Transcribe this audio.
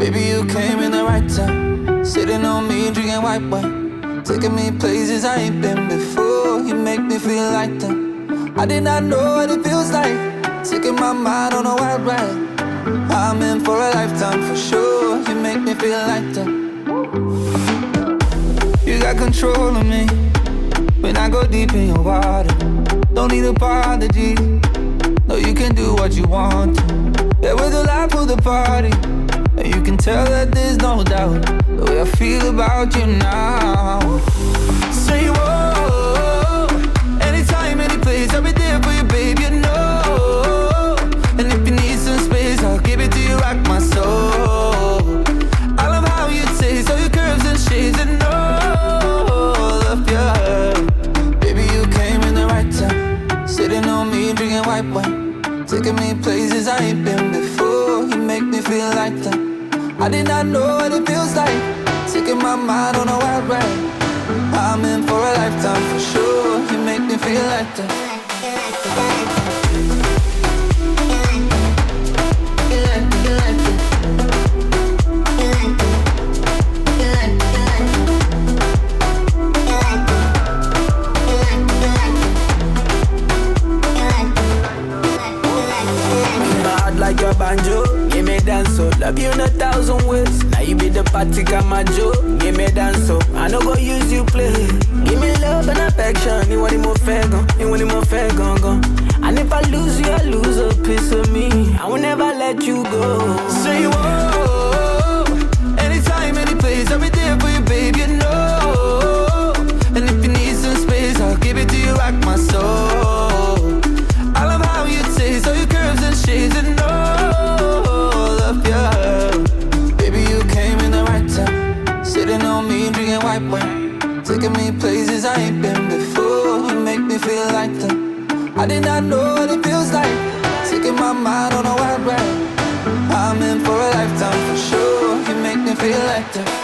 Baby, you came in the right time. Sitting on me, drinking white wine. Taking me places I ain't been before. You make me feel like that. I did not know what it feels like. Taking my mind on a wild ride. I'm in for a lifetime for sure. You make me feel like that. You got control of me when I go deep in your water. Don't need apology. No, you can do what you want to. Yeah, we're the life of the party. And you can tell that there's no doubt the way I feel about you now. Say whoa, anytime, any place, I'll be there for you, babe, you know. And if you need some space, I'll give it to you, rock my soul. I love how you taste, all your curves and shades, and all of your. Baby, you came in the right time. Sitting on me, drinking white wine. Taking me places I ain't been before. You make me feel like that. I did not know what it feels like. Taking my mind on a wild ride. I'm in for a lifetime for sure. You make me feel like that. Like your banjo, give me dance so. Love you in 1,000 ways. Now you be the party kamajo, give me dance so. I no go use you play. Give me love and affection. You want it more fair gon', you want it more fair gon'. And if I lose you, I lose a piece of me. I will never let you go. Say whoa, anytime, any place, I'll be there for you, babe, you know. And if you need some space, I'll give it to you, rock my soul. I love how you taste, all your curves and shades, and all of your. Baby, you came in the right time. Sitting on me, drinking white wine. Taking me places I ain't been before. You make me feel like that. I did not know what it feels like. Taking my mind on a wild ride. I'm in for a lifetime for sure. You make me feel like that.